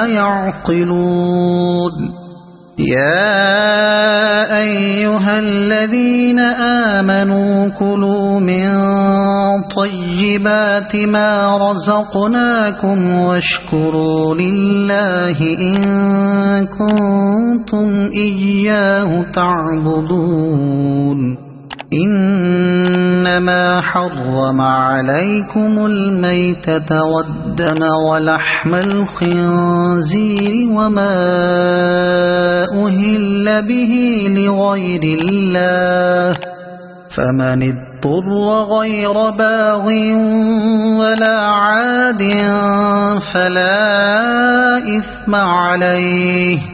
يعقلون يا أيها الذين آمنوا كلوا من طيبات ما رزقناكم واشكروا لله إن كنتم إياه تعبدون إنما حرم عليكم الميتة والدم ولحم الخنزير وما أهل به لغير الله فمن اضطر غير باغ ولا عاد فلا إثم عليه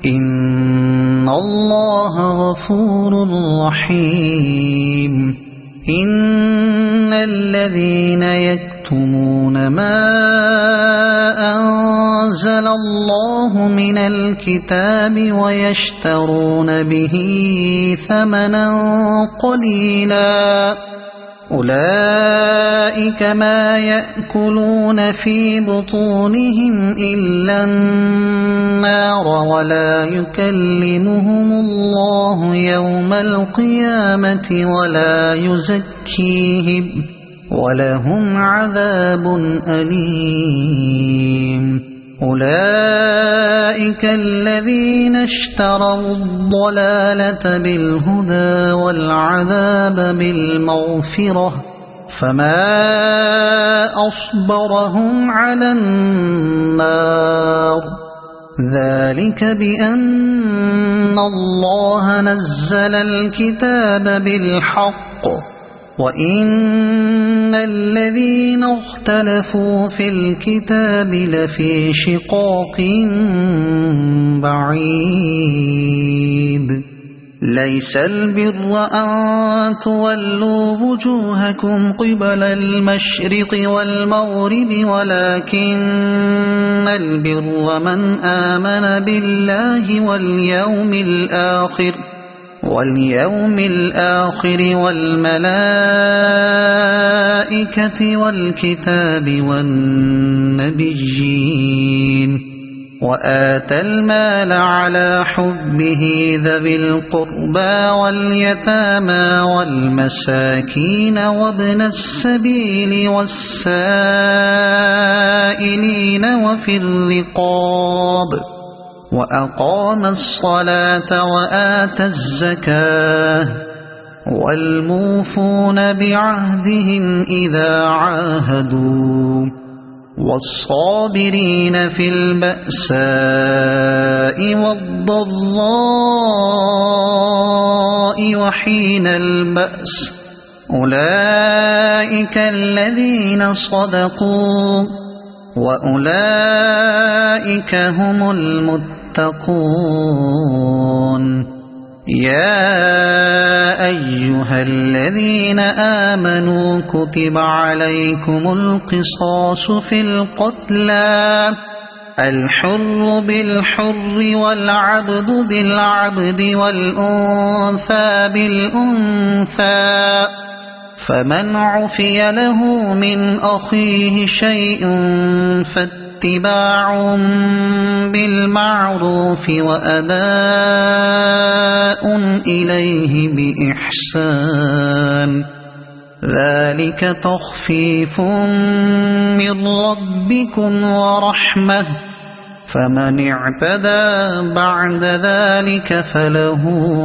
إن الله غفور رحيم إن الذين يكتمون ما أنزل الله من الكتاب ويشترون به ثمنا قليلا أولئك ما يأكلون في بطونهم إلا النار ولا يكلمهم الله يوم القيامة ولا يزكيهم ولهم عذاب أليم أولئك الذين اشتروا الضلالة بالهدى والعذاب بالمغفرة فما أصبرهم على النار ذلك بأن الله نزل الكتاب بالحق وإن الذين اختلفوا في الكتاب لفي شقاق بعيد ليس البر أن تولوا وجوهكم قبل المشرق والمغرب ولكن البر من آمن بالله واليوم الآخر والملائكة والكتاب والنبيين وآتى المال على حبه ذوي القربى واليتامى والمساكين وابن السبيل والسائلين وفي الرقاب وأقام الصلاة وآتى الزكاة والموفون بعهدهم إذا عاهدوا والصابرين في البأساء والضراء وحين البأس أولئك الذين صدقوا وأولئك هم المتقون يا أيها الذين آمنوا كتب عليكم القصاص في القتلى الحر بالحر والعبد بالعبد والأنثى بالأنثى فمن عفي له من أخيه شيء فاتباع بالمعروف وأداء إليه بإحسان ذلك تخفيف من ربكم ورحمة فمن اعتدى بعد ذلك فله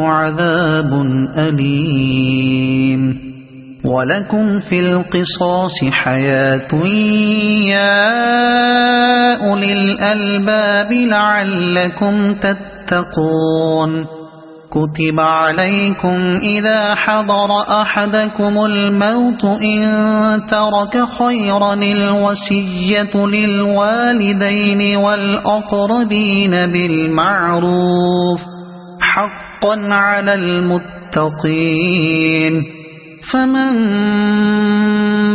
عذاب أليم ولكم في القصاص حياة يا أولي الألباب لعلكم تتقون كتب عليكم إذا حضر أحدكم الموت إن ترك خيرا الوصية للوالدين والأقربين بالمعروف حقا على المتقين فمن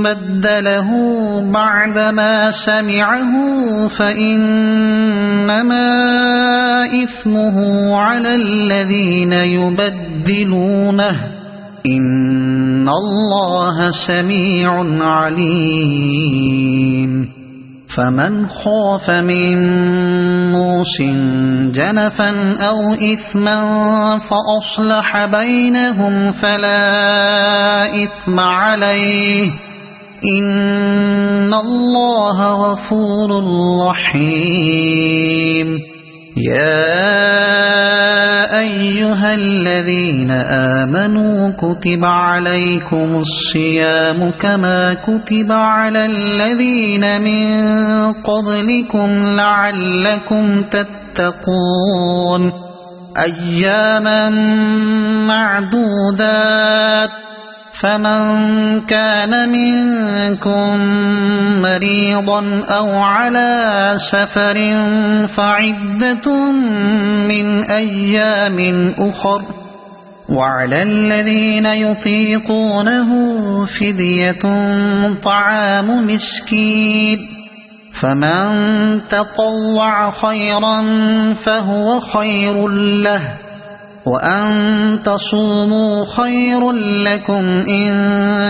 بدله بعدما سمعه فإنما إثمه على الذين يبدلونه إن الله سميع عليم فمن خاف من نفس جنفا أو إثما فأصلح بينهم فلا إثم عليه إن الله غفور رحيم يا أيها الذين آمنوا كتب عليكم الصيام كما كتب على الذين من قبلكم لعلكم تتقون أياما معدودات فمن كان منكم مريضا أو على سفر فعدة من أيام أخر وعلى الذين يطيقونه فدية طعام مسكين فمن تطوع خيرا فهو خير له وأن تصوموا خير لكم إن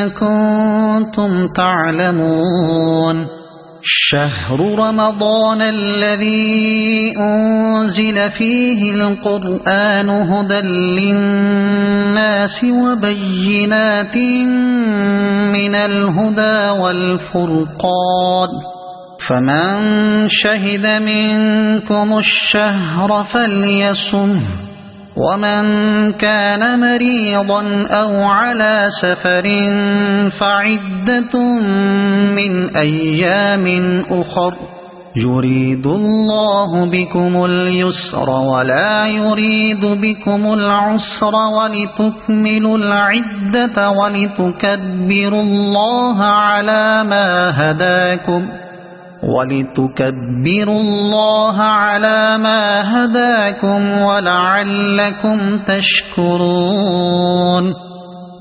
كنتم تعلمون شهر رمضان الذي أنزل فيه القرآن هدى للناس وبينات من الهدى والفرقان فمن شهد منكم الشهر فليصمه ومن كان مريضا أو على سفر فعدة من أيام أخر يريد الله بكم اليسر ولا يريد بكم العسر ولتكملوا العدة ولتكبروا الله على ما هداكم ولعلكم تشكرون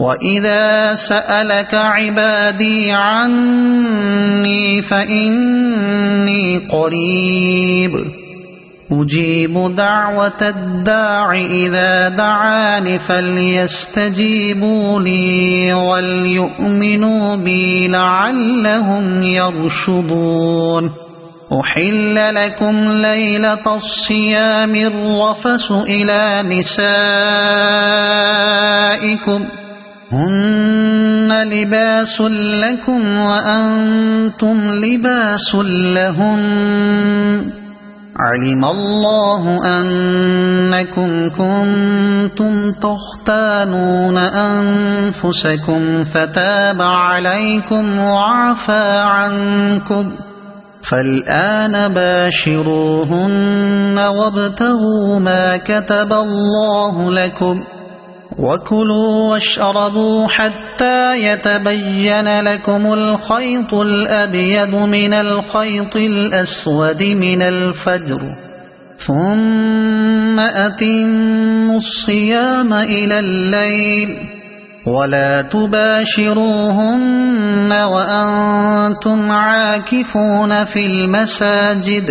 وإذا سألك عبادي عني فإني قريب أجيب دعوة الداع إذا دعاني فليستجيبوا لي وليؤمنوا بي لعلهم يرشدون أحل لكم ليلة الصيام الرفث إلى نسائكم هن لباس لكم وأنتم لباس لهن علم الله أنكم كنتم تختانون أنفسكم فتاب عليكم وعفى عنكم فالآن باشروهن وابتغوا ما كتب الله لكم وكلوا واشربوا حتى يتبين لكم الخيط الأبيض من الخيط الأسود من الفجر ثم أتموا الصيام إلى الليل ولا تباشروهن وأنتم عاكفون في المساجد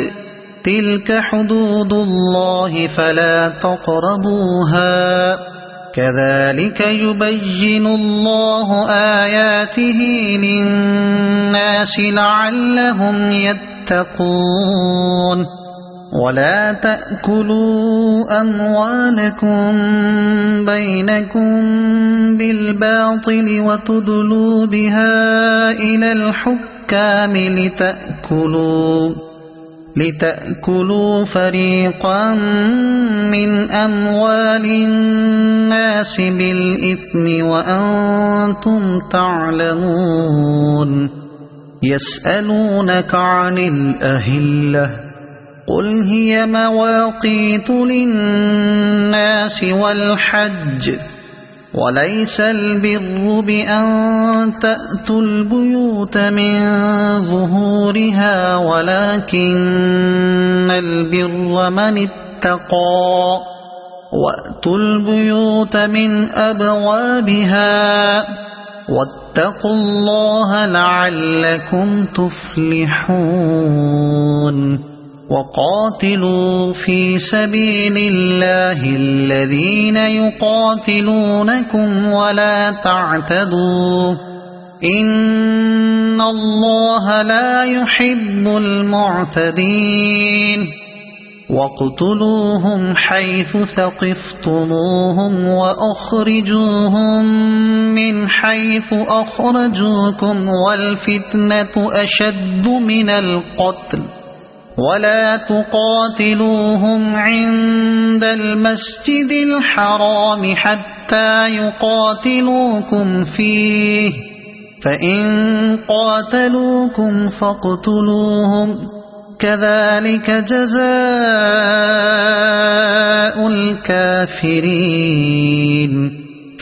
تلك حدود الله فلا تقربوها كذلك يبين الله آياته للناس لعلهم يتقون ولا تأكلوا أموالكم بينكم بالباطل وتدلوا بها إلى الحكام لتأكلوا فريقا من أموال الناس بالإثم وأنتم تعلمون يسألونك عن الأهلة قل هي مواقيت للناس والحج وليس البر بأن تأتوا البيوت من ظهورها ولكن البر من اتقى وأتوا البيوت من أبوابها واتقوا الله لعلكم تفلحون وقاتلوا في سبيل الله الذين يقاتلونكم ولا تعتدوا إن الله لا يحب المعتدين واقتلوهم حيث ثقفتموهم وأخرجوهم من حيث أخرجوكم والفتنة أشد من القتل ولا تقاتلوهم عند المسجد الحرام حتى يقاتلوكم فيه فإن قاتلوكم فاقتلوهم كذلك جزاء الكافرين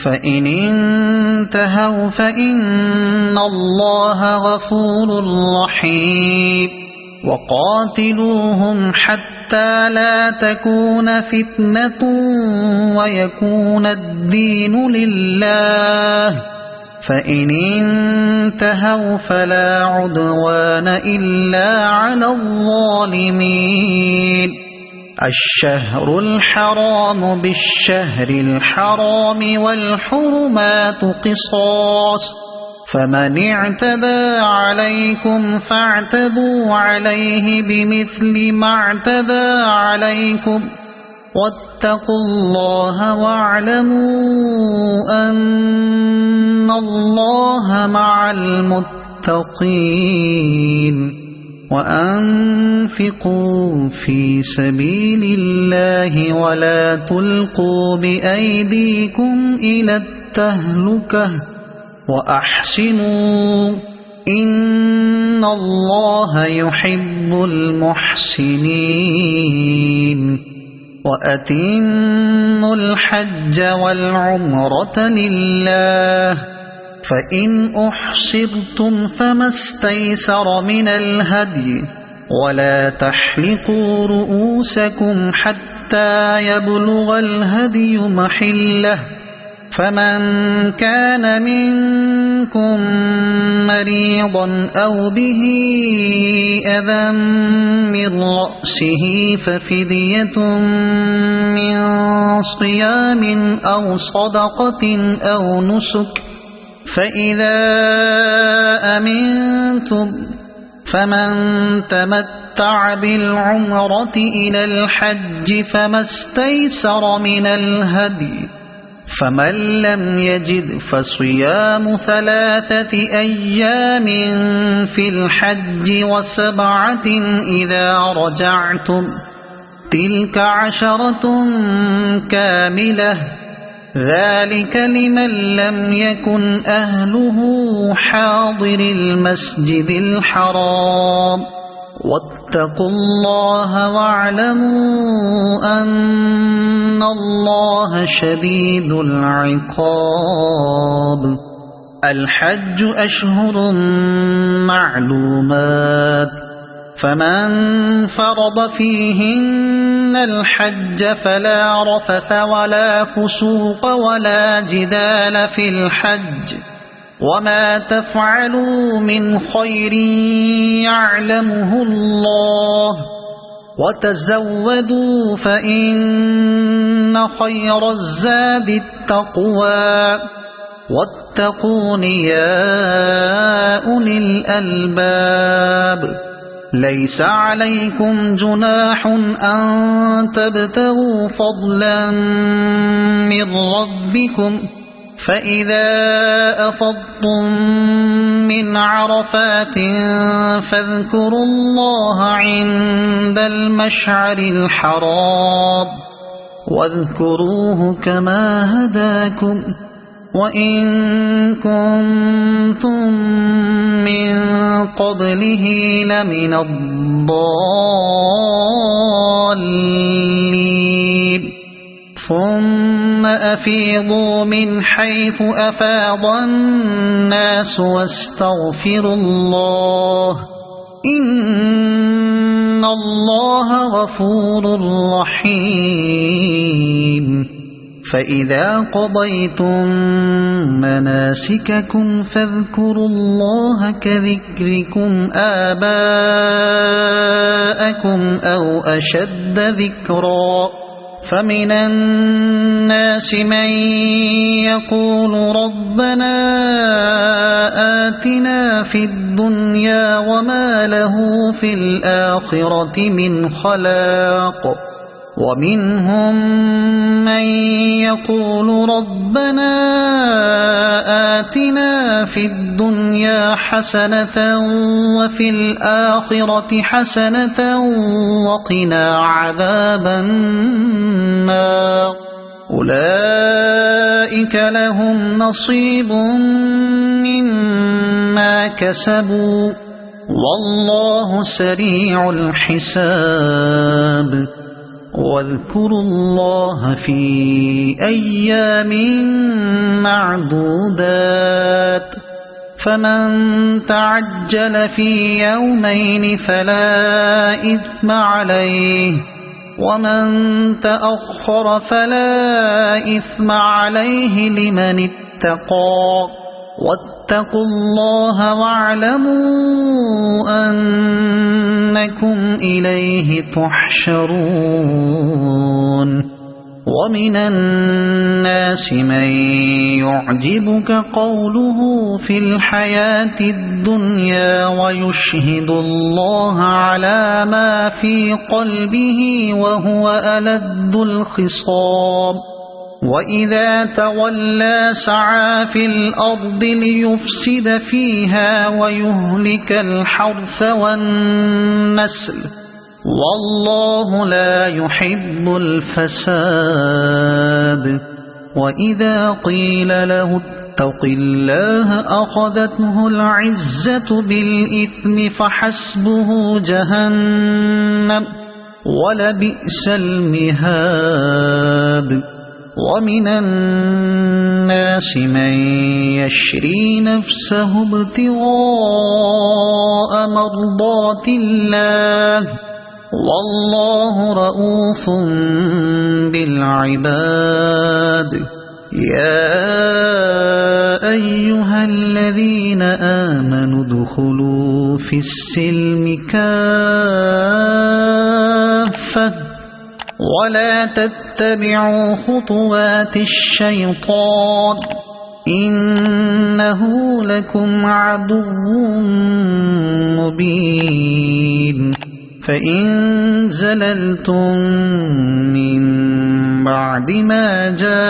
فإن انتهوا فإن الله غفور رحيم وقاتلوهم حتى لا تكون فتنة ويكون الدين لله فإن انتهوا فلا عدوان إلا على الظالمين الشهر الحرام بالشهر الحرام والحرمات قصاص فمن اعتدى عليكم فاعتدوا عليه بمثل ما اعتدى عليكم واتقوا الله واعلموا أن الله مع المتقين وأنفقوا في سبيل الله ولا تلقوا بأيديكم إلى التهلكة وأحسنوا إن الله يحب المحسنين وأتموا الحج والعمرة لله فإن أحصرتم فما استيسر من الهدي ولا تحلقوا رؤوسكم حتى يبلغ الهدي محله فمن كان منكم مريضا أو به أذى من رأسه ففدية من صيام أو صدقة أو نسك فإذا أمنتم فمن تمتع بالعمرة إلى الحج فما استيسر من الهدي فمن لم يجد فصيام 3 أيام في الحج و7 إذا رجعتم تلك 10 كاملة ذلك لمن لم يكن أهله حاضر المسجد الحرام واتقوا الله واعلموا أن الله شديد العقاب الحج أشهر معلومات فمن فرض فيهن الحج فلا رفث ولا فسوق ولا جدال في الحج وما تفعلوا من خير يعلمه الله وتزودوا فإن خير الزاد التقوى واتقون يا أولي الألباب ليس عليكم جناح أن تبتغوا فضلا من ربكم فإذا أفضتم من عرفات فاذكروا الله عند المشعر الحرام واذكروه كما هداكم وإن كنتم من قبله لمن الضالين ثم أفيضوا من حيث أفاض الناس واستغفروا الله إن الله غفور رحيم فإذا قضيتم مناسككم فاذكروا الله كذكركم آباءكم أو أشد ذكرا فمن الناس من يقول ربنا آتنا في الدنيا الدنيا وما له في الآخرة من خلاق ومنهم من يقول ربنا آتنا في الدنيا حسنة وفي الآخرة حسنة وقنا عذاب النار أولئك لهم نصيب مما كسبوا والله سريع الحساب واذكروا الله في أيام معدودات فمن تعجل في يومين فلا إثم عليه ومن تأخر فلا إثم عليه لمن اتقى واتقوا الله واعلموا أنكم إليه تحشرون ومن الناس من يعجبك قوله في الحياة الدنيا ويشهد الله على ما في قلبه وهو ألد الخصام وإذا تولى سعى في الأرض ليفسد فيها ويهلك الحرث والنسل والله لا يحب الفساد وإذا قيل له اتق الله أخذته العزة بالإثم فحسبه جهنم ولبئس المهاد ومن الناس من يشري نفسه ابتغاء مرضات الله والله رؤوف بالعباد يا أيها الذين آمنوا ادخلوا في السلم كافة ولا تتبعوا خطوات الشيطان إنه لكم عدو مبين فإن زللتم من بعد ما جاءتكم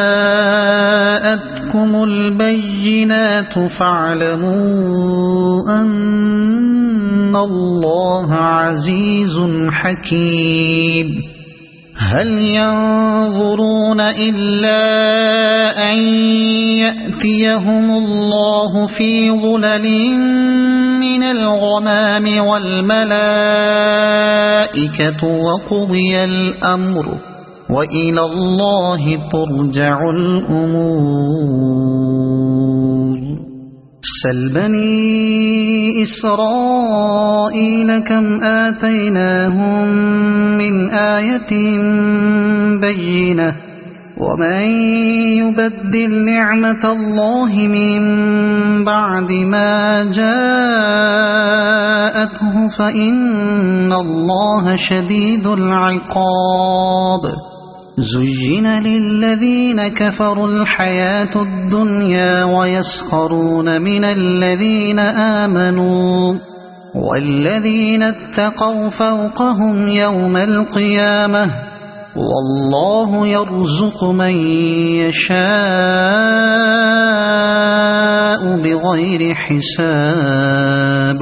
البينات فاعلموا أن الله عزيز حكيم هل ينظرون إلا أن يأتيهم الله في ظلل من الغمام والملائكة وقضي الأمر وإلى الله ترجع الأمور سل بني إسرائيل كم آتيناهم من آية بينة ومن يبدل نعمة الله من بعد ما جاءته فإن الله شديد العقاب زين للذين كفروا الحياة الدنيا ويسخرون من الذين آمنوا والذين اتقوا فوقهم يوم القيامة والله يرزق من يشاء بغير حساب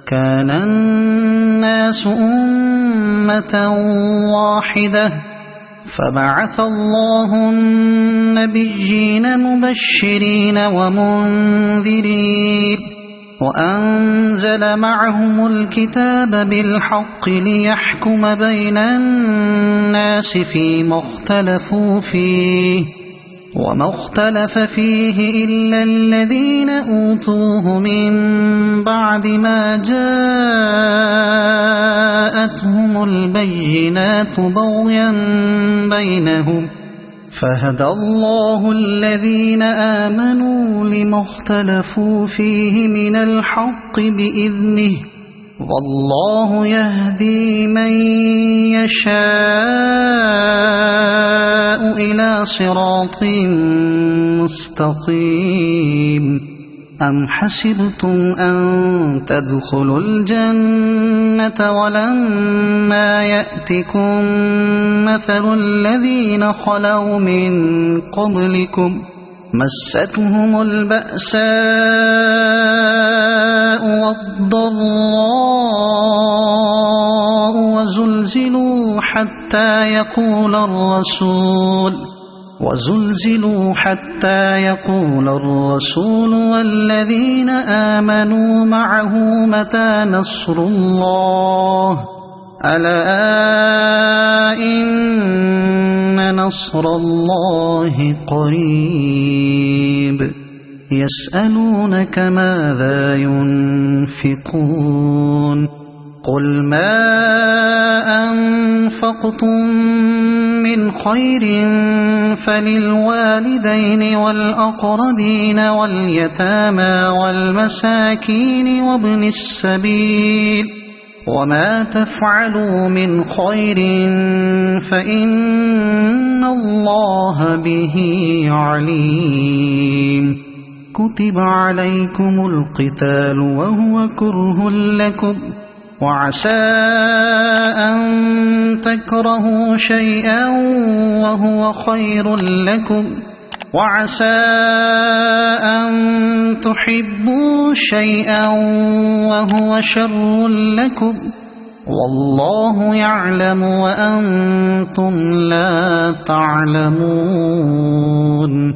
كان الناس أمة واحدة فبعث الله النبيين مبشرين ومنذرين وأنزل معهم الكتاب بالحق ليحكم بين الناس فيما اختلفوا فيه وما اختلف فيه إلا الذين أوتوه من بعد ما جاءتهم البينات بغيا بينهم فهدى الله الذين آمنوا لما اختلفوا فيه من الحق بإذنه والله يهدي من يشاء إلى صراط مستقيم أم حسبتم أن تدخلوا الجنة ولما يأتكم مثل الذين خلوا من قبلكم مستهم البأساء والضراء وزلزلوا حتى يقول الرسول والذين آمنوا معه متى نصر الله ألا إن نصر الله قريب يسألونك ماذا ينفقون قل ما أنفقتم من خير فللوالدين والأقربين واليتامى والمساكين وابن السبيل وما تفعلوا من خير فإن الله به عليم كتب عليكم القتال وهو كره لكم وعسى أن تكرهوا شيئا وهو خير لكم وعسى أن تحبوا شيئا وهو شر لكم والله يعلم وأنتم لا تعلمون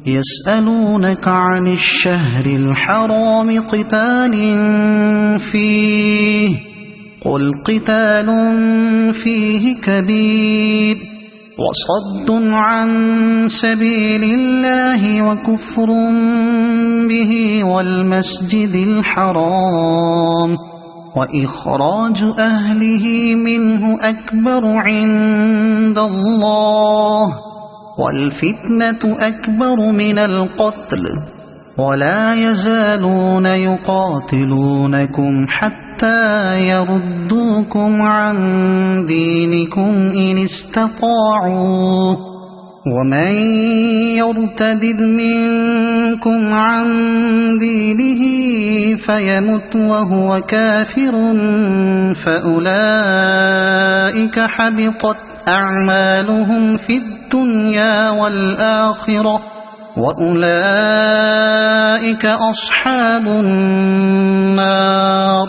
يسألونك عن الشهر الحرام قتال فيه قل قتال فيه كبير وصد عن سبيل الله وكفر به والمسجد الحرام وإخراج أهله منه أكبر عند الله والفتنة أكبر من القتل ولا يزالون يقاتلونكم حتى يردوكم عن دينكم إن استطاعوا ومن يرتد منكم عن دينه فيمت وهو كافر فأولئك حبطت أعمالهم في الدنيا والآخرة وأولئك أصحاب النار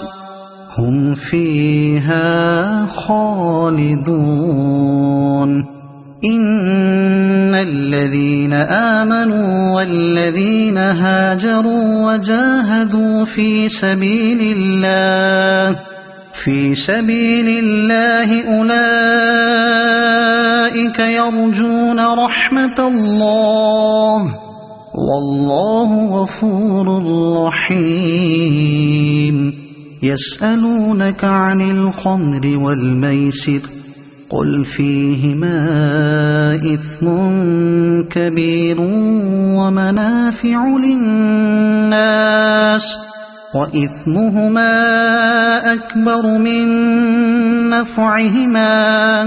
هم فيها خالدون إن الذين آمنوا والذين هاجروا وجاهدوا في سبيل الله أولئك يرجون رحمة الله والله غفور رحيم يسألونك عن الخمر والميسر قل فيهما إثم كبير ومنافع للناس وإثمهما أكبر من نفعهما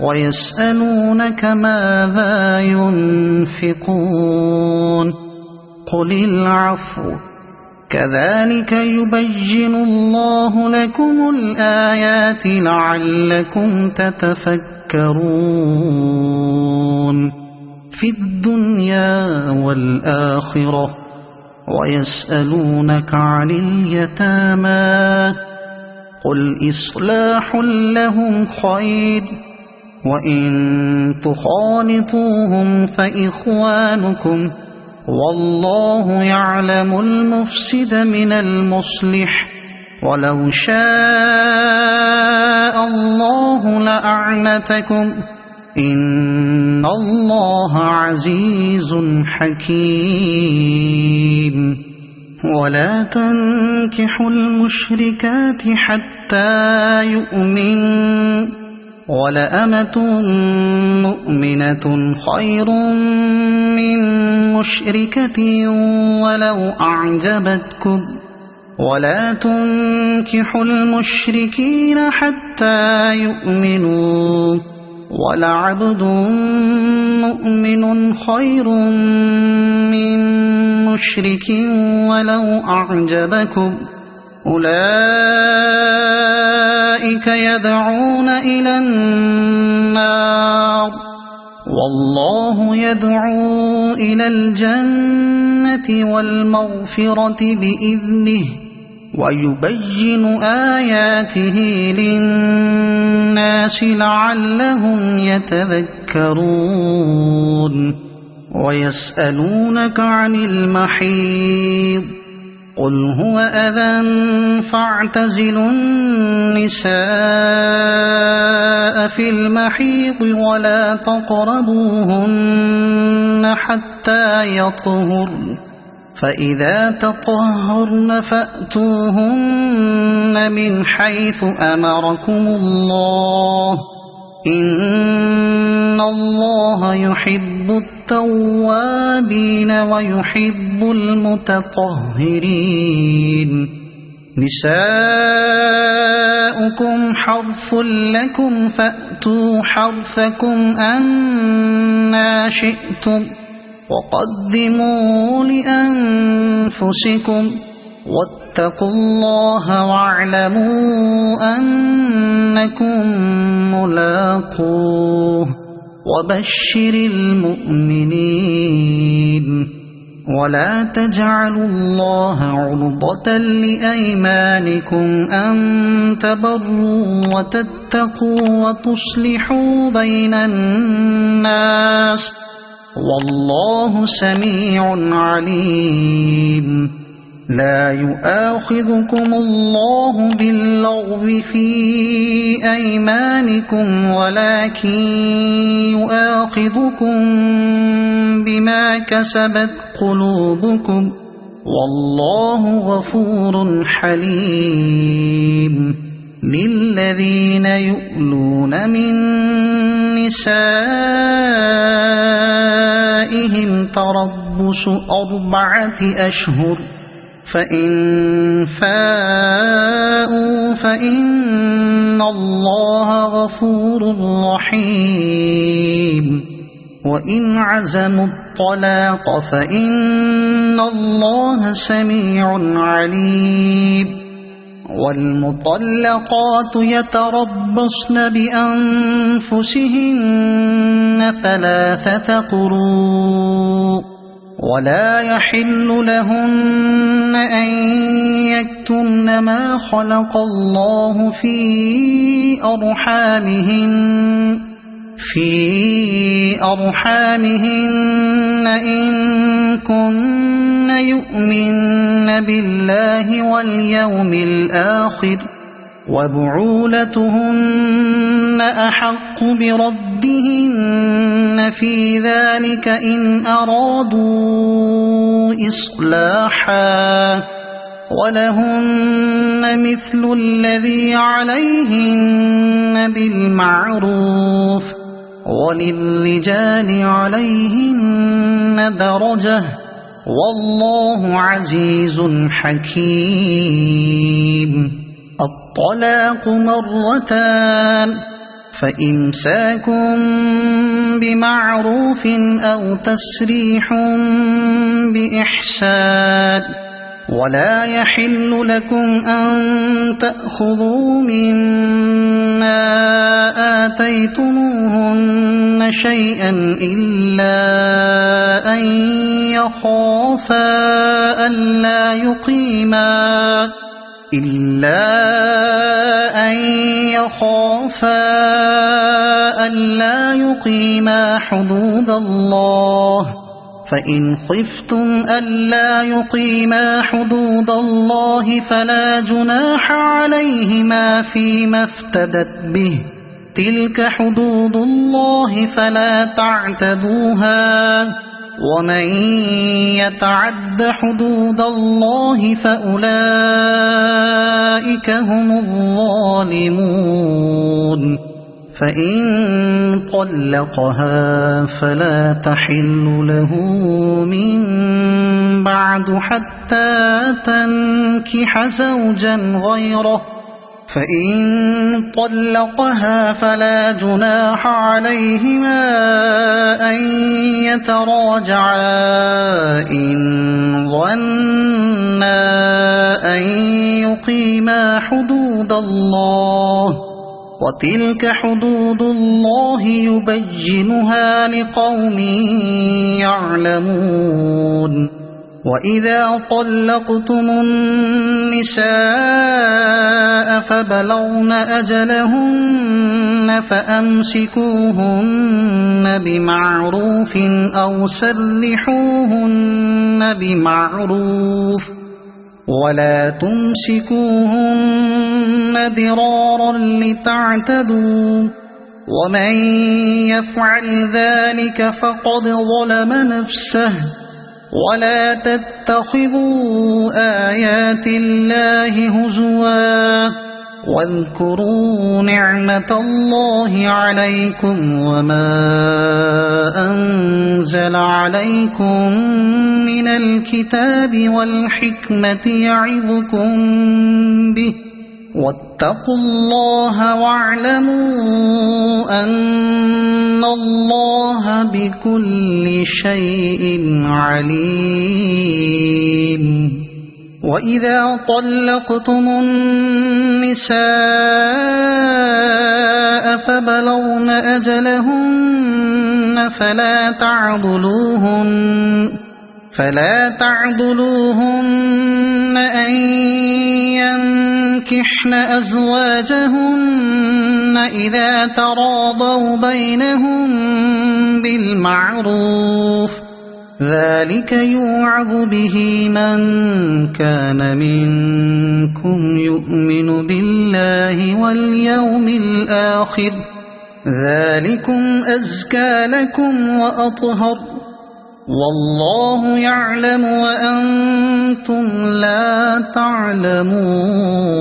ويسألونك ماذا ينفقون قل العفو كذلك يبين الله لكم الآيات لعلكم تتفكرون في الدنيا والآخرة ويسألونك عن اليتامى قل إصلاح لهم خير وإن تخالطوهم فإخوانكم والله يعلم المفسد من المصلح ولو شاء الله لأعنتكم إن الله عزيز حكيم ولا تنكحوا المشركات حتى يؤمنوا ولأمة مؤمنة خير من مشركة ولو أعجبتكم ولا تنكحوا المشركين حتى يؤمنوا ولعبد مؤمن خير من مشرك ولو أعجبكم أولئك يدعون إلى النار والله يدعو إلى الجنة والمغفرة بإذنه ويبين آياته للناس لعلهم يتذكرون ويسألونك عن المحيض قل هو أذى فاعتزلوا النساء في المحيض ولا تقربوهن حتى يطهرن فإذا تطهرن فأتوهن من حيث أمركم الله إن الله يحب التوابين ويحب المتطهرين نساؤكم حرث لكم فأتوا حرثكم أنى شئتم وقدموا لأنفسكم واتقوا الله واعلموا أنكم ملاقوه وبشر المؤمنين ولا تجعلوا الله عرضة لأيمانكم أن تبروا وتتقوا وتصلحوا بين الناس والله سميع عليم لا يؤاخذكم الله باللغو في أيمانكم ولكن يؤاخذكم بما كسبت قلوبكم والله غفور حليم للذين يؤلون من نسائهم تربص 4 أشهر فإن فاءوا فإن الله غفور رحيم وإن عزموا الطلاق فإن الله سميع عليم والمطلقات يتربصن بأنفسهن 3 قروء ولا يحل لهن أن يكتمن ما خلق الله في أرحامهن إن كن يؤمن بالله واليوم الآخر وبعولتهن أحق بردهن في ذلك إن أرادوا إصلاحا ولهن مثل الذي عليهن بالمعروف وللرجال عليهن درجة والله عزيز حكيم الطلاق 2 فإمساك بمعروف أو تسريح بإحسان ولا يحل لكم أن تأخذوا مما آتيتموهن شيئا إلا أن يخافا ألا يقيما حدود الله فإن خفتم ألا يقيما حدود الله فلا جناح عليهما فيما افتدت به تلك حدود الله فلا تعتدوها ومن يتعد حدود الله فأولئك هم الظالمون فإن طلقها فلا تحل له من بعد حتى تنكح زوجا غيره فإن طلقها فلا جناح عليهما أن يتراجعا إن ظنا أن يقيما حدود الله، وتلك حدود الله يبينها لقوم يعلمون. وإذا طلقتم النساء فبلغن أجلهن فأمسكوهن بمعروف أو سرحوهن بمعروف، ولا تمسكوهن ضرارا لتعتدوا، ومن يفعل ذلك فقد ظلم نفسه. ولا تتخذوا آيات الله هزوا، واذكروا نعمة الله عليكم وما أنزل عليكم من الكتاب والحكمة يعظكم به، واتقوا الله واعلموا أن الله بكل شيء عليم. وإذا طلقتم النساء فبلغن أجلهن فلا تعضلوهن أن ينكحن أزواجهن إذا تراضوا بينهم بالمعروف، ذلك يوعظ به من كان منكم يؤمن بالله واليوم الآخر، ذلكم أزكى لكم وأطهر، والله يعلم وأنتم لا تعلمون.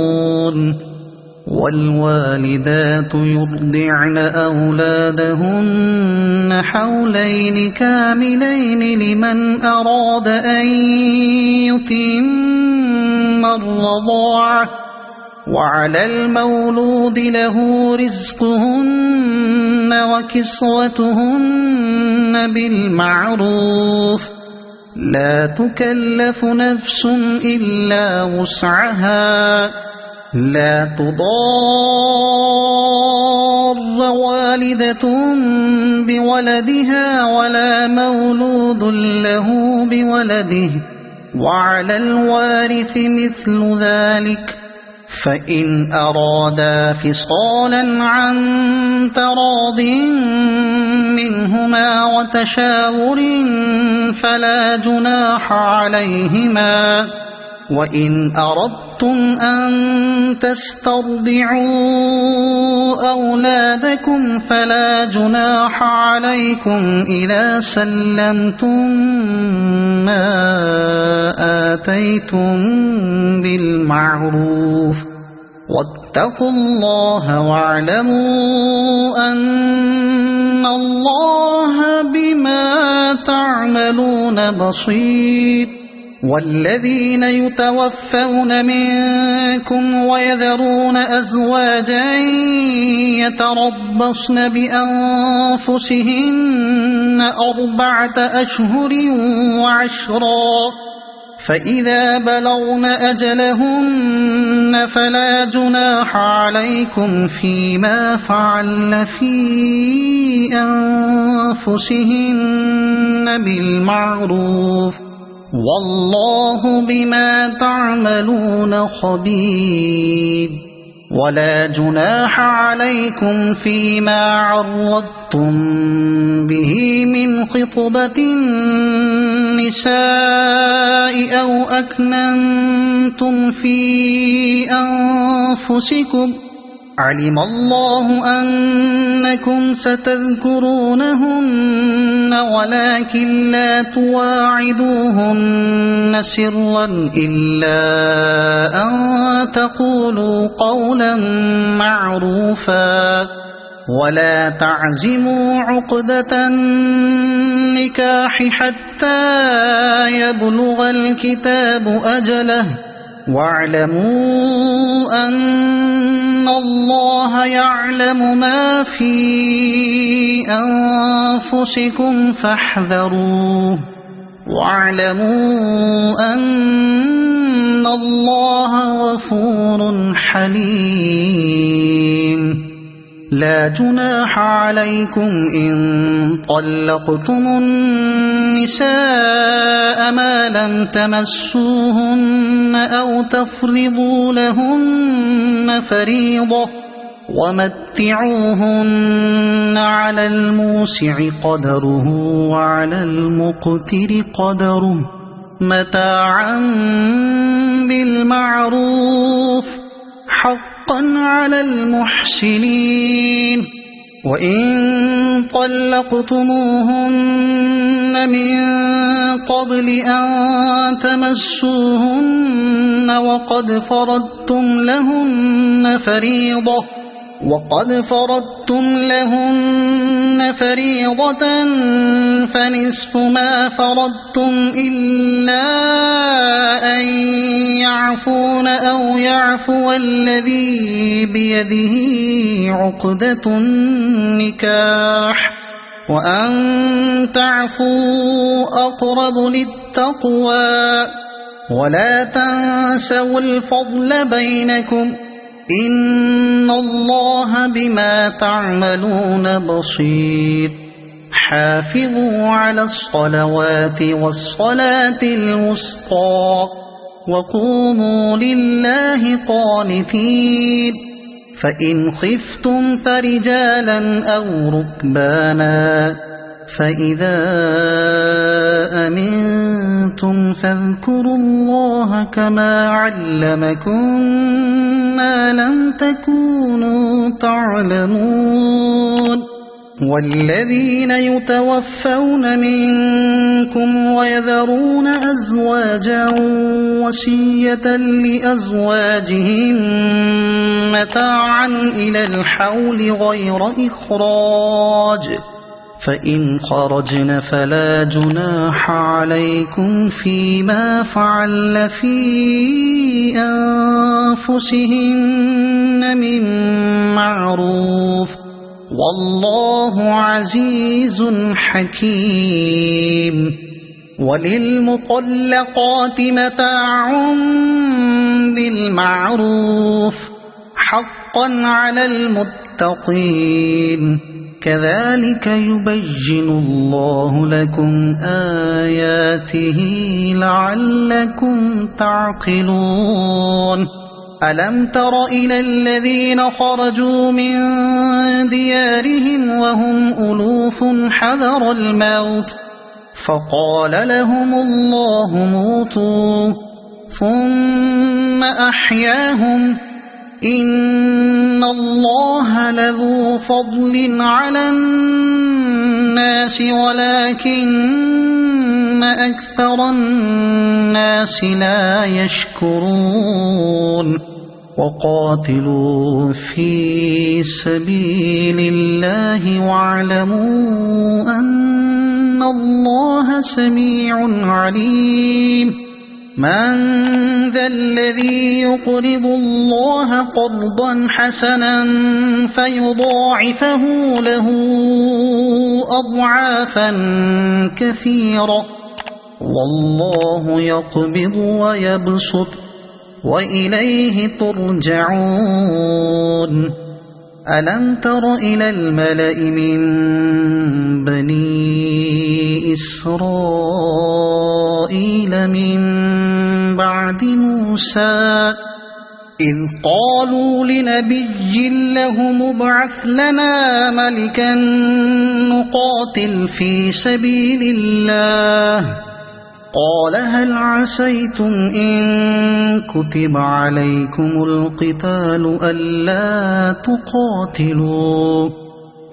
والوالدات يرضعن أولادهن حولين كاملين لمن أراد أن يتم الرضاعة، وعلى المولود له رزقهن وكسوتهن بالمعروف، لا تكلف نفس إلا وسعها، لا تضار والدة بولدها ولا مولود له بولده، وعلى الوارث مثل ذلك، فإن أرادا فصالا عن تراض منهما وتشاور فلا جناح عليهما. وإن أردتم أن تسترضعوا أولادكم فلا جناح عليكم إذا سلمتم ما آتيتم بالمعروف، واتقوا الله واعلموا أن الله بما تعملون بصير. والذين يتوفون منكم ويذرون أزواجا يتربصن بأنفسهن 4 أشهر وعشرا، فإذا بلغن أجلهن فلا جناح عليكم فيما فعلن في أنفسهن بالمعروف، والله بما تعملون خبير. ولا جناح عليكم فيما عرضتم به من خطبة النساء أو أكننتم في أنفسكم، علم الله أنكم ستذكرونهن ولكن لا تواعدوهن سرا إلا أن تقولوا قولا معروفا، ولا تعزموا عقدة النكاح حتى يبلغ الكتاب أجله، واعلموا أن الله يعلم ما في أنفسكم فاحذروه واعلموا أن الله غفور حليم لا جناح عليكم إن طلقتم النساء ما لم تمسوهن أو تفرضوا لهن فريضة ومتعوهن على الموسع قدره وعلى المقتر قدره متاعا بالمعروف حقا على المحسنين وإن طلقتموهن من قبل أن تمسوهن وقد فرضتم لهن فريضة فنصف ما فرضتم إلا أن يعفون أو يعفو الذي بيده عقدة النكاح وأن تعفوا أقرب للتقوى ولا تنسوا الفضل بينكم إن الله بما تعملون بصير حافظوا على الصلوات والصلاة الوسطى وقوموا لله قانتين فإن خفتم فرجالا أو ركبانا فإذا أمنتم فاذكروا الله كما علمكم ما لم تكونوا تعلمون والذين يتوفون منكم ويذرون أزواجا وصية لأزواجهم متاعا إلى الحول غير إخراج فإن خرجن فلا جناح عليكم فيما فعل في أنفسهن من معروف والله عزيز حكيم وللمطلقات متاع بالمعروف حقا على المتقين كذلك يبين الله لكم آياته لعلكم تعقلون ألم تر إلى الذين خرجوا من ديارهم وهم ألوف حذر الموت فقال لهم الله موتوا ثم أحياهم إن الله لذو فضل على الناس ولكن أكثر الناس لا يشكرون وقاتلوا في سبيل الله واعلموا أن الله سميع عليم من ذا الذي يقرض الله قرضا حسنا فيضاعفه له أضعافا كثيرة والله يقبض ويبسط وإليه ترجعون ألم تر إلى الملأ من بني إسرائيل من بعد موسى إذ قالوا لنبي له مبعث لنا ملكا نقاتل في سبيل الله قال هل عسيتم إن كتب عليكم القتال ألا تقاتلوا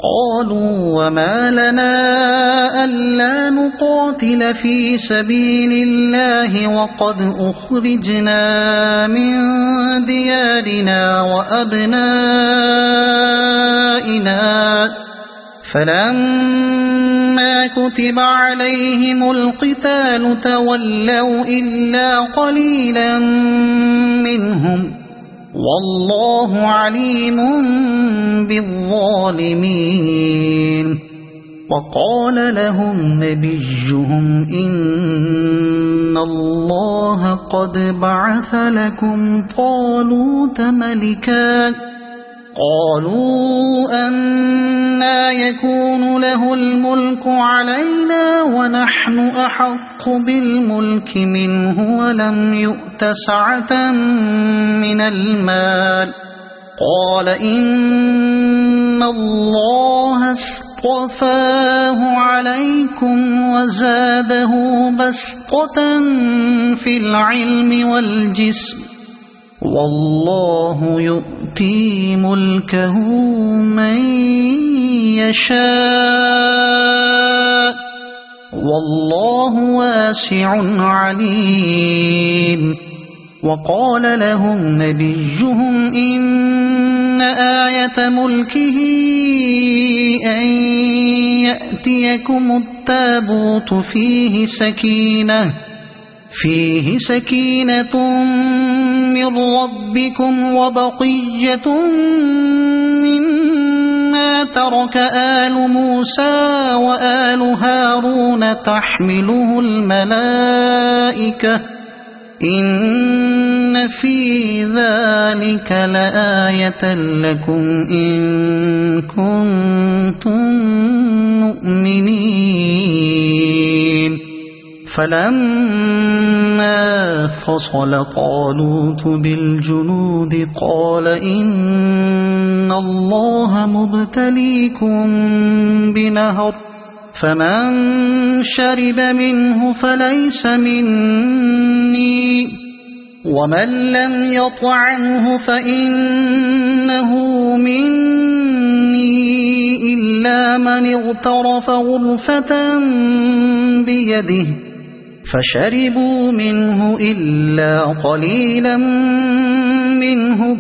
قالوا وما لنا ألا نقاتل في سبيل الله وقد أخرجنا من ديارنا وأبنائنا فلما فلما كتب عليهم القتال تولوا إلا قليلا منهم والله عليم بالظالمين وقال لهم نبيهم إن الله قد بعث لكم طالوت ملكا قالوا أنى يكون له الملك علينا ونحن أحق بالملك منه ولم يؤت سعة من المال قال إن الله اصطفاه عليكم وزاده بسطة في العلم والجسم والله يؤتي ملكه من يشاء والله واسع عليم وقال لهم نبيهم إن آية ملكه أن يأتيكم التابوت فيه سكينة من ربكم وبقية مما ترك آل موسى وآل هارون تحمله الملائكة إن في ذلك لآية لكم إن كنتم مؤمنين فلما فصل طالوت بالجنود قال إن الله مبتليكم بنهر فمن شرب منه فليس مني ومن لم يطعمه فإنه مني إلا من اغترف غرفة بيده فشربوا منه إلا قليلا منهم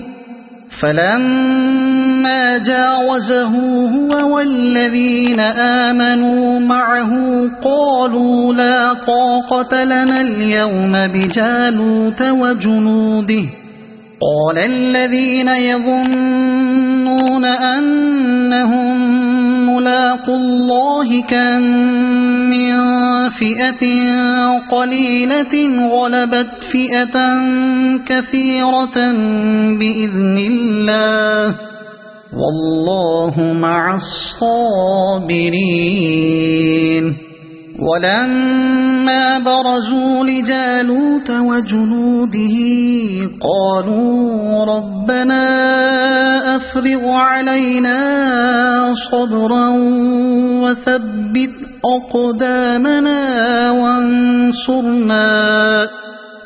فلما جاوزه هو والذين آمنوا معه قالوا لا طاقة لنا اليوم بجالوت وجنوده قال الذين يظنون أنهم ملاقو الله كم من فئة قليلة غلبت فئة كثيرة بإذن الله والله مع الصابرين ولما برزوا لجالوت وجنوده قالوا ربنا أفرغ علينا صبرا وثبت أقدامنا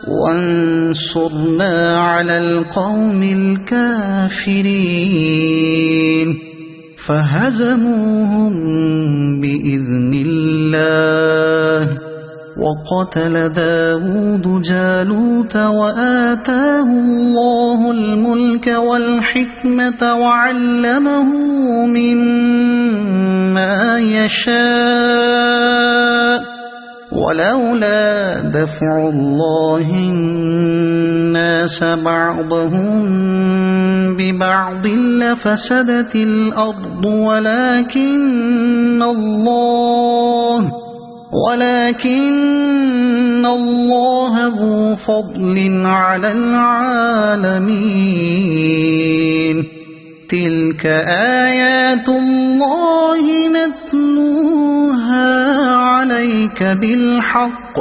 وانصرنا على القوم الكافرين فهزموهم بإذن الله وقتل داود جالوت وآتاه الله الملك والحكمة وعلمه مما يشاء ولولا دفع الله الناس بعضهم ببعض لفسدت الأرض ولكن الله ذو فضل على العالمين تلك آيات الله نتلوها عليك بالحق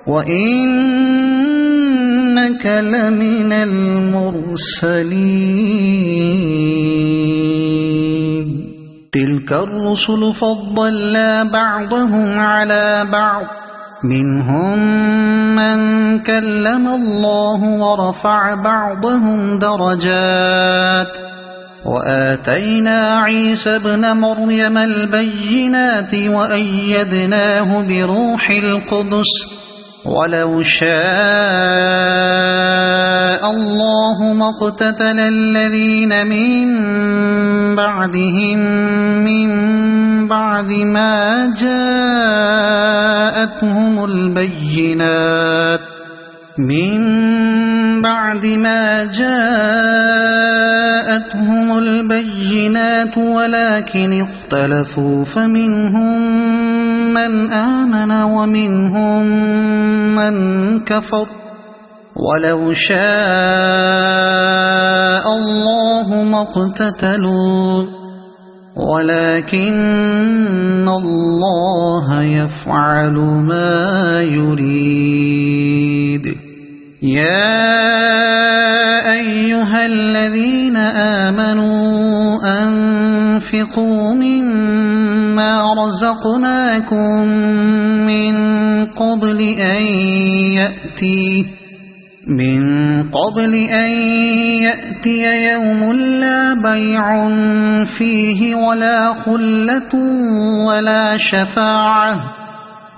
وإنك لمن المرسلين تلك الرسل فضلنا بعضهم على بعض منهم من كلم الله ورفع بعضهم درجات وآتينا عيسى ابن مريم البينات وأيدناه بروح القدس ولو شاء الله ما اقتتل الذين من بعدهم من بعد ما جاءتهم البينات ولكن اختلفوا فمنهم من آمن ومنهم من كفر ولو شاء الله ما اقتتلوا ولكن الله يفعل ما يريد. يا أيها الذين آمنوا أنفقوا مما رزقناكم من قبل أن يأتي يوم لا بيع فيه ولا خلة ولا شفاعة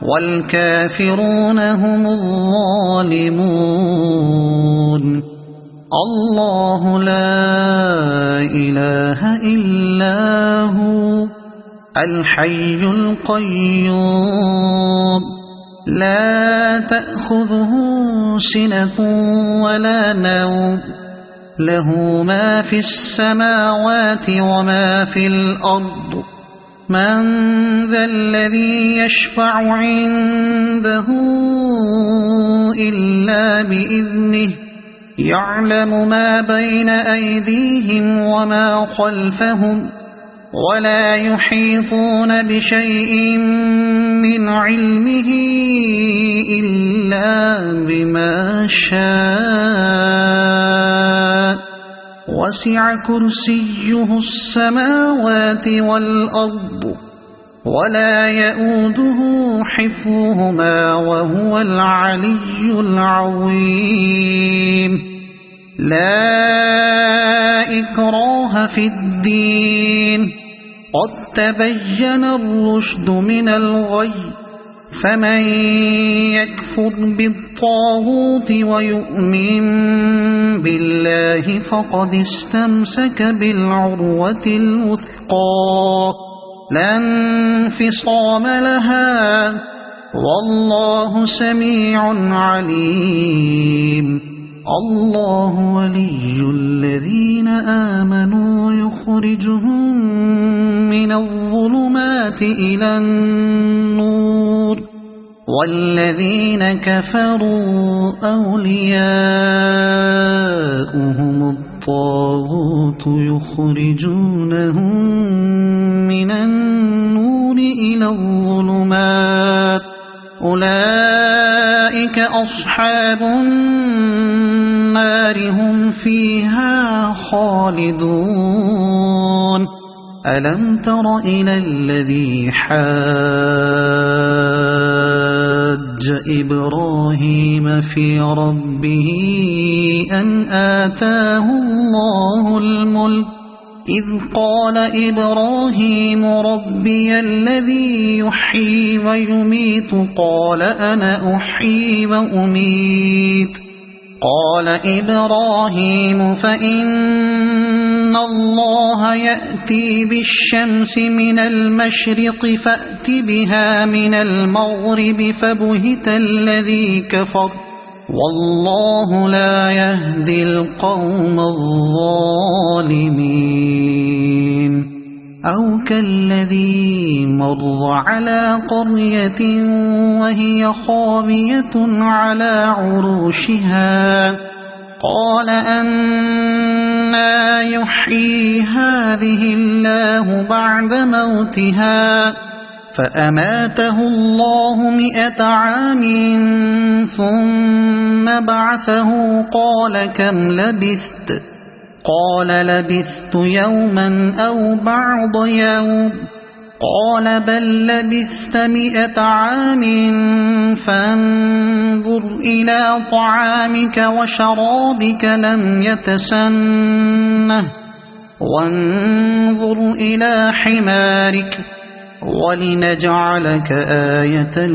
والكافرون هم الظالمون. الله لا إله إلا هو الحي القيوم لا تأخذه سنة ولا نوم له ما في السماوات وما في الأرض. من ذا الذي يشفع عنده إلا بإذنه يعلم ما بين أيديهم وما خلفهم ولا يحيطون بشيء من علمه إلا بما شاء وسع كرسيه السماوات والأرض ولا يؤوده حفظهما وهو العلي العظيم. لا إكراه في الدين قد تبين الرشد من الغي فمن يكفر بالطاغوت ويؤمن بالله فقد استمسك بالعروة الوثقى لا انفصام لها والله سميع عليم. الله ولي الذين آمنوا يخرجهم من الظلمات إلى النور والذين كفروا أولياؤهم الطاغوت يخرجونهم من النور إلى الظلمات أولئك أصحاب النار هم فيها خالدون. ألم تر إلى الذي حاج إبراهيم في ربه أن آتاه الله الملك إذ قال إبراهيم ربي الذي يحيي ويميت قال أنا أحيي وأميت قال إبراهيم فإن الله يأتي بالشمس من المشرق فأت بها من المغرب فبهت الذي كفر والله لا يهدي القوم الظالمين. أو كالذي مر على قرية وهي خاوية على عروشها قال أنى يحيي هذه الله بعد موتها فأماته الله 100 عام ثم بعثه قال كم لبثت قال لبثت يوما أو بعض يوم قال بل لبثت 100 عام فانظر إلى طعامك وشرابك لم يتسنه وانظر إلى حمارك ولنجعلك آية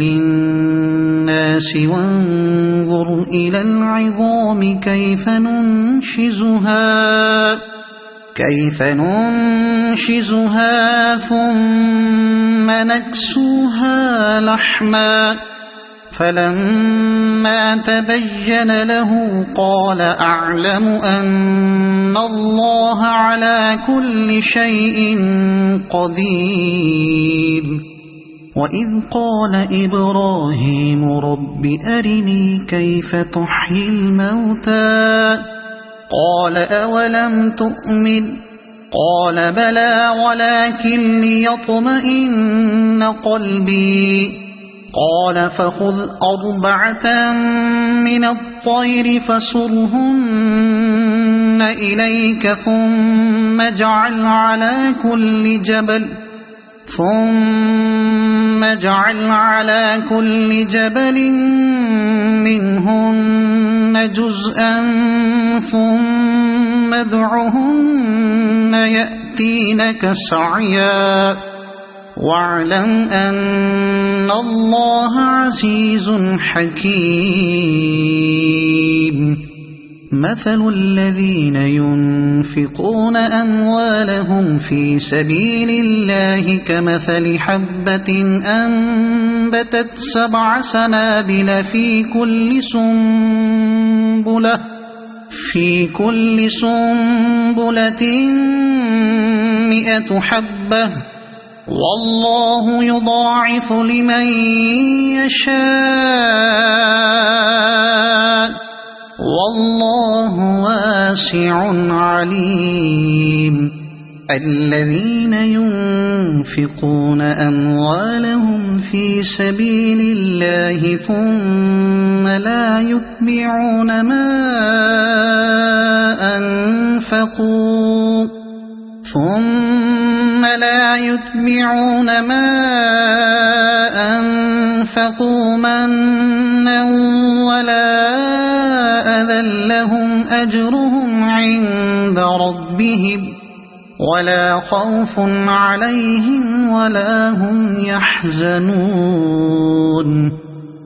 للناس وانظر إلى العظام كيف ننشزها ثم نكسوها لحما فلما تبين له قال أعلم أن الله على كل شيء قدير وإذ قال إبراهيم رب أرني كيف تحيي الموتى قال أولم تؤمن قال بلى ولكن ليطمئن قلبي قال فخذ 4 من الطير فصرهن إليك ثم اجعل على كل جبل منهن جزءا ثم ادعهن يأتينك سعيا واعلم أن الله عزيز حكيم مثل الذين ينفقون أموالهم في سبيل الله كمثل حبة أنبتت 7 سنابل في كل سنبلة 100 حبة والله يضاعف لمن يشاء والله واسع عليم الذين ينفقون أموالهم في سبيل الله ثم لا يتبعون ما أنفقوا منا ولا أذى لهم أجرهم عند ربهم ولا خوف عليهم ولا هم يحزنون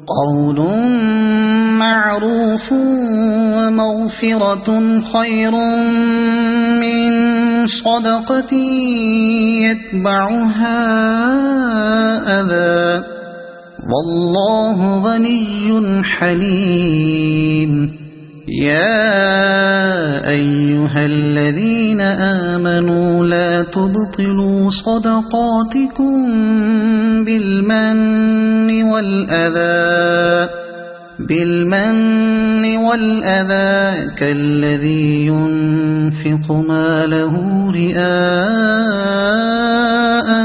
قول معروف ومغفرة خير من صدقة يتبعها أذى والله غني حليم يا أيها الذين آمنوا لا تبطلوا صدقاتكم بالمن والأذى كالذي ينفق ماله رئاء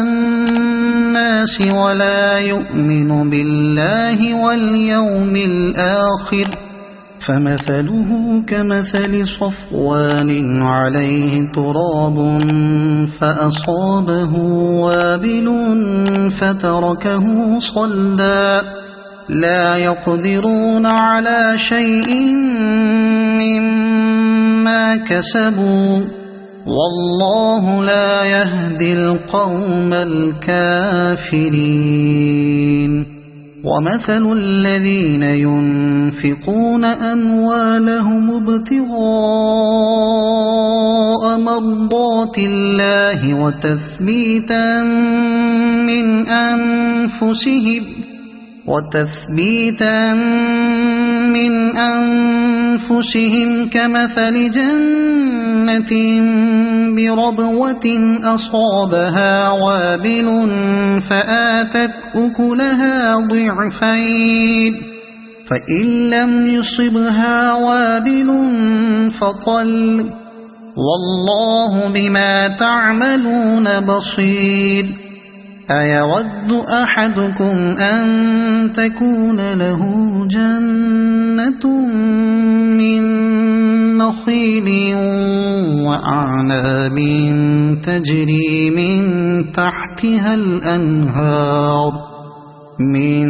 الناس ولا يؤمن بالله واليوم الآخر فمثله كمثل صفوان عليه تراب فأصابه وابل فتركه صلدا لا يقدرون على شيء مما كسبوا والله لا يهدي القوم الكافرين ومثل الذين ينفقون أموالهم ابتغاء مرضات الله وتثبيتا من أنفسهم كمثل جنة بربوة أصابها وابل فآتت أكلها ضعفين فإن لم يصبها وابل فطل والله بما تعملون بصير أيود أحدكم أن تكون له جنة من نخيل وأعناب تجري من تحتها الأنهار من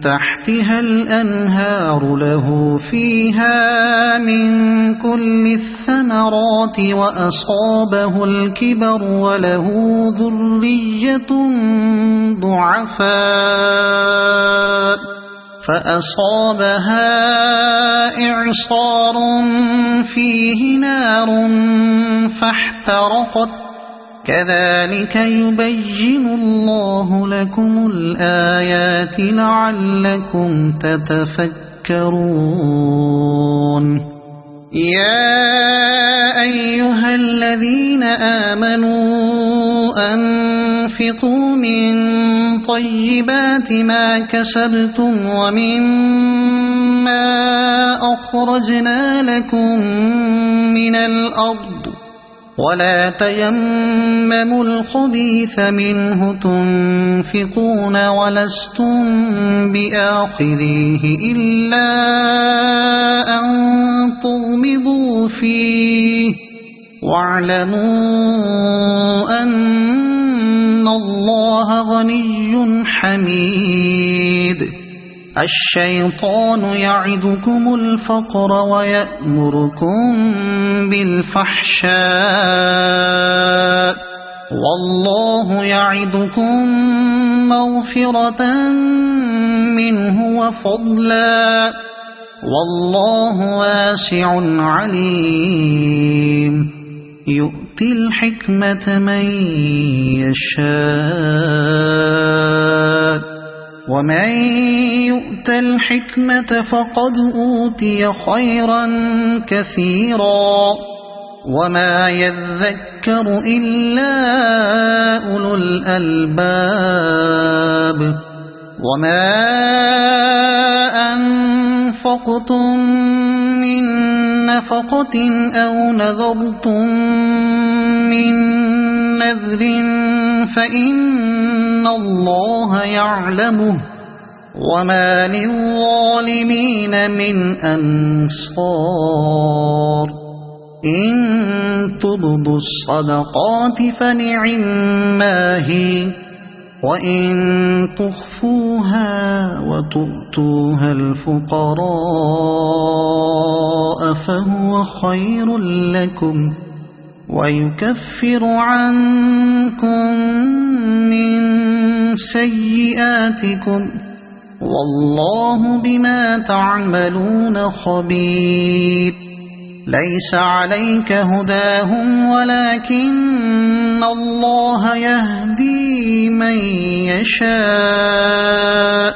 تحتها الأنهار له فيها من كل الثمرات وأصابه الكبر وله ذرية ضعفاء فأصابها إعصار فيه نار فاحترقت كذلك يبين الله لكم الآيات لعلكم تتفكرون يا أيها الذين آمنوا أنفقوا من طيبات ما كسبتم ومما أخرجنا لكم من الأرض ولا تيمموا الخبيث منه تنفقون ولستم بآخذيه إلا أن تغمضوا فيه واعلموا أن الله غني حميد الشيطان يعدكم الفقر ويأمركم بالفحشاء والله يعدكم مغفرة منه وفضلا والله واسع عليم يؤتي الحكمة من يشاء ومن يؤت الحكمة فقد أوتي خيرا كثيرا وما يذكر إلا أولو الألباب وما أنفقتم من نفقة أو نذرتم من نذر فإن الله يعلمه وما للظالمين من أنصار إن تبدوا الصدقات فنعما هي وإن تخفوها وتؤتوها الفقراء فهو خير لكم ويكفر عنكم من سيئاتكم والله بما تعملون خبير ليس عليك هداهم ولكن الله يهدي من يشاء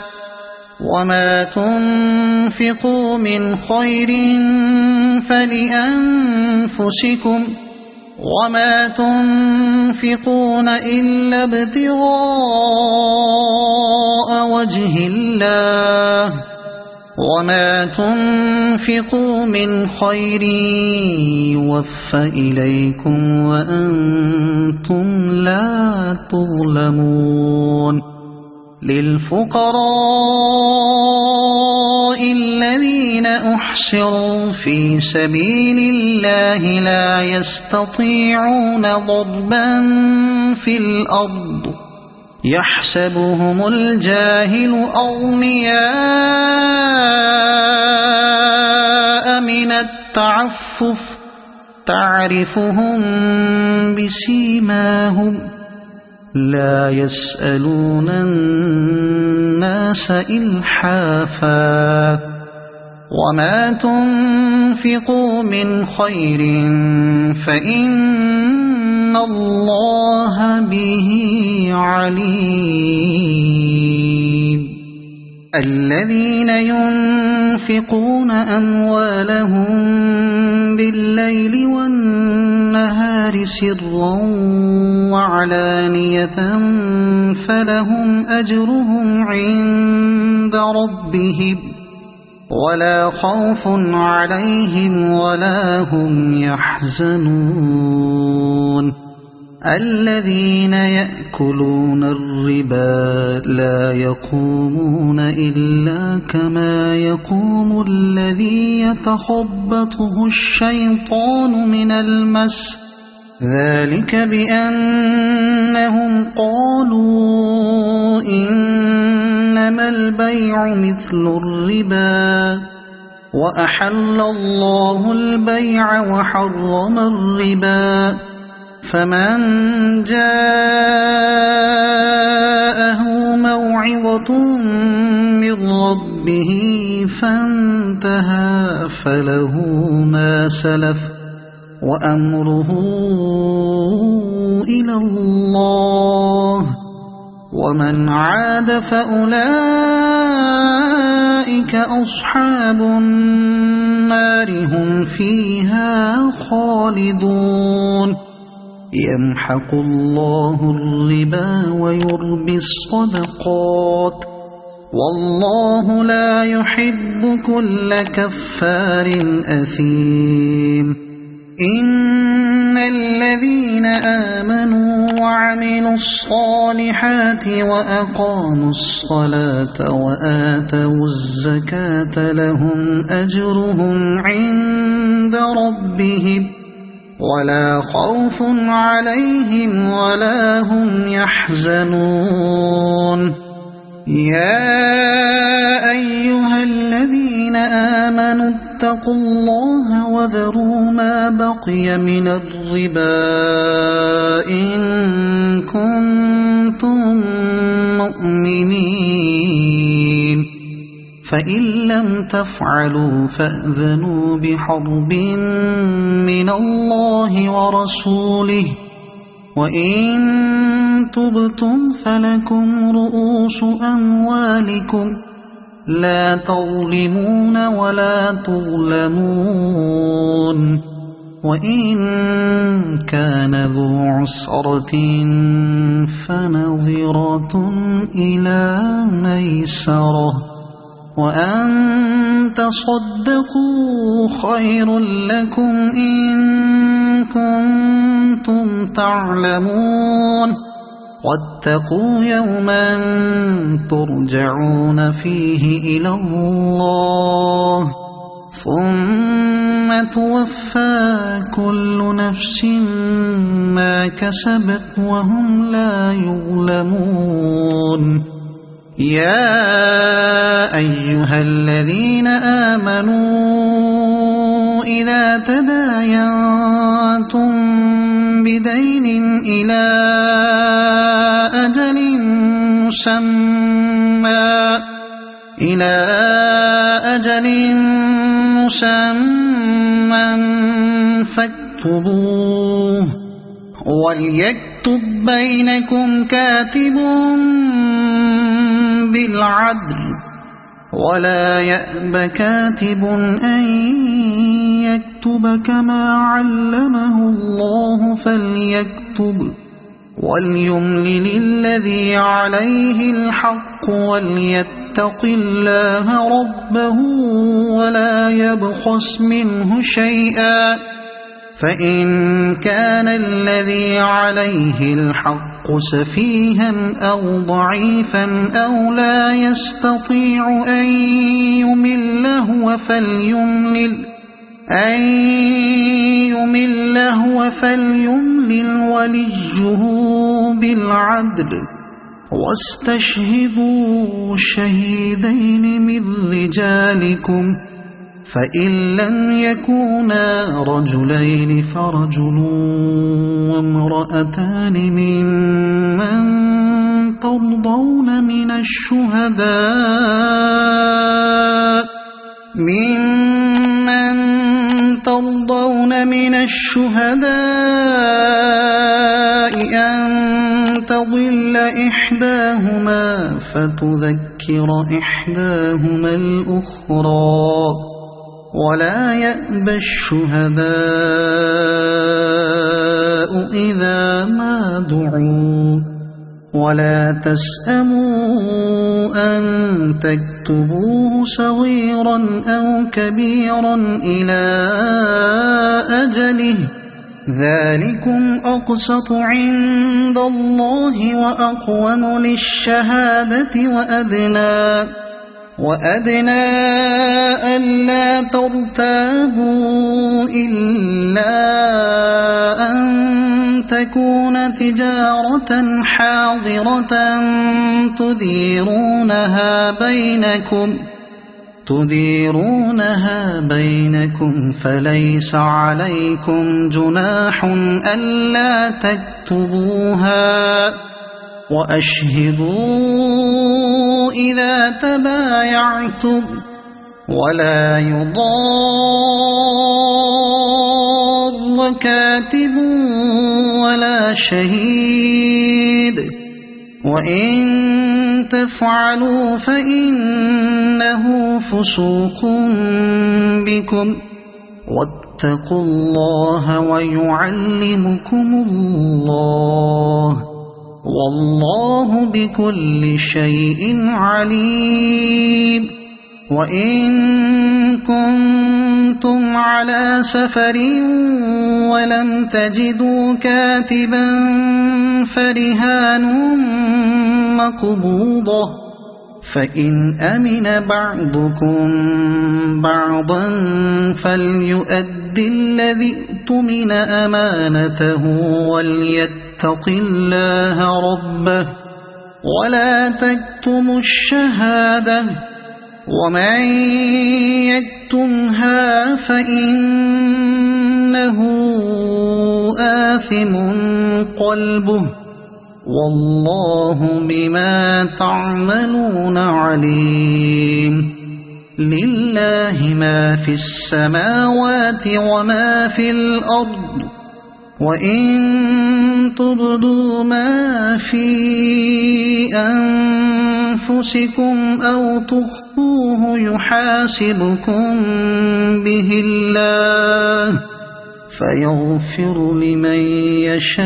وما تنفقوا من خير فلأنفسكم وما تنفقون إلا ابتغاء وجه الله وما تنفقوا من خير يوفى إليكم وأنتم لا تظلمون للفقراء الذين أحصروا في سبيل الله لا يستطيعون ضربا في الأرض يحسبهم الجاهل أغنياء من التعفف تعرفهم بسيماهم لا يسألون الناس إلحافا وما تنفقوا من خير فإن الله به عليم الذين ينفقون أموالهم بالليل والنهار سرا وعلانية فلهم أجرهم عند ربهم ولا خوف عليهم ولا هم يحزنون الذين يأكلون الربا لا يقومون إلا كما يقوم الذي يتخبطه الشيطان من المس ذلك بأنهم قالوا إن إنما البيع مثل الربا وأحل الله البيع وحرم الربا فمن جاءه موعظة من ربه فانتهى فله ما سلف وأمره إلى الله ومن عاد فأولئك أصحاب النار هم فيها خالدون يمحق الله الربا ويربي الصدقات والله لا يحب كل كفار أثيم إن الذين آمنوا وعملوا الصالحات وأقاموا الصلاة وآتوا الزكاة لهم أجرهم عند ربهم ولا خوف عليهم ولا هم يحزنون يا أيها الذين آمنوا اتقوا الله وذروا ما بقي من الربا إن كنتم مؤمنين فإن لم تفعلوا فأذنوا بحرب من الله ورسوله وإن تبتم فلكم رؤوس أموالكم لا تظلمون ولا تظلمون وإن كان ذو عسرة فنظرة إلى ميسرة وأن تصدقوا خير لكم إن كنتم تعلمون واتقوا يوما ترجعون فيه إلى الله ثم توفى كل نفس ما كسبت وهم لا يظلمون يا أيها الذين آمنوا إذا تداينتم بدين إلى أجل مسمى فاكتبوه وليكتب بينكم كاتب بالعدل ولا يأب كاتب أن يكتب كما علمه الله فليكتب وليملل الذي عليه الحق وليتق الله ربه ولا يبخس منه شيئا فإن كان الذي عليه الحق سفيها أو ضعيفا أو لا يستطيع أن يمل هو فليملل وليه بالعدل واستشهدوا شهيدين من رجالكم فإن لم يكونا رجلين فرجل وامرأتان ممن ترضون من الشهداء أن تضل إحداهما فتذكر إحداهما الأخرى ولا يأبى الشهداء إذا ما دعوا ولا تسأموا أن تكتبوه صغيرا أو كبيرا إلى أجله ذلكم أقسط عند الله وأقوم للشهادة وأدنى ألا ترتابوا إلا أن تكون تجارة حاضرة تديرونها بينكم فليس عليكم جناح ألا تكتبوها وأشهدوا إذا تبايعتم ولا يضار كاتب ولا شهيد وإن تفعلوا فإنه فسوق بكم واتقوا الله ويعلمكم الله والله بكل شيء عليم وإن كنتم على سفر ولم تجدوا كاتبا فرهان مقبوضة فإن أمن بعضكم بعضا فليؤد الذي اؤتمن أمانته وليتق الله ربه ولا تكتموا الشهادة ومن يكتمها فإنه آثم قلبه والله بما تعملون عليم لله ما في السماوات وما في الأرض وإن تبدوا ما في أنفسكم أو تخفوه يحاسبكم به الله فيغفر لمن يشاء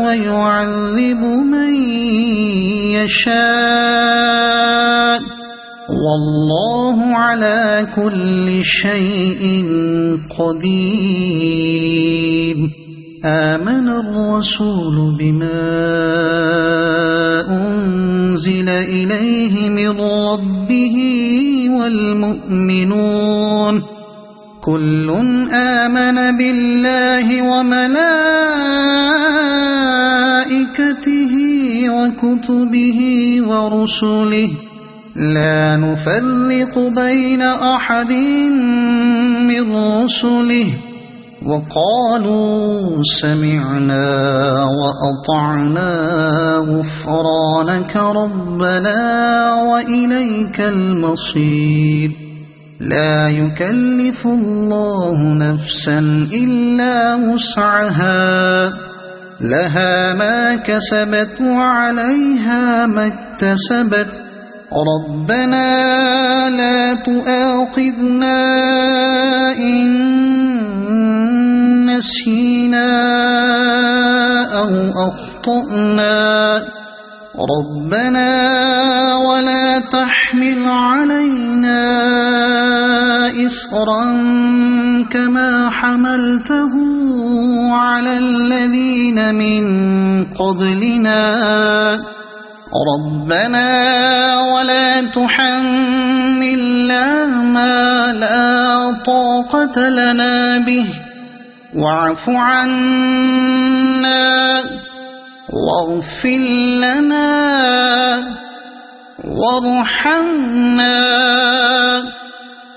ويعذب من يشاء والله على كل شيء قدير آمن الرسول بما أنزل إليه من ربه والمؤمنون كل آمن بالله وملائكته وكتبه ورسله لا نفرق بين أحد من رسله وقالوا سمعنا وأطعنا غفرانك ربنا وإليك المصير لا يكلف الله نفسا إلا وسعها لها ما كسبت وعليها ما اكتسبت ربنا لا تؤاخذنا إن نسينا أو أخطأنا ربنا ولا تحمل علينا إصرا كما حملته على الذين من قبلنا ربنا ولا تحملنا ما لا طاقة لنا به واعف عنا واغفر لنا وارحمنا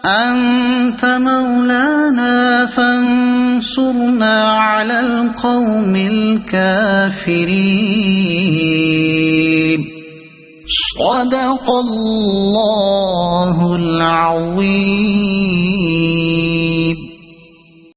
أنت مولانا فانصرنا على القوم الكافرين صدق الله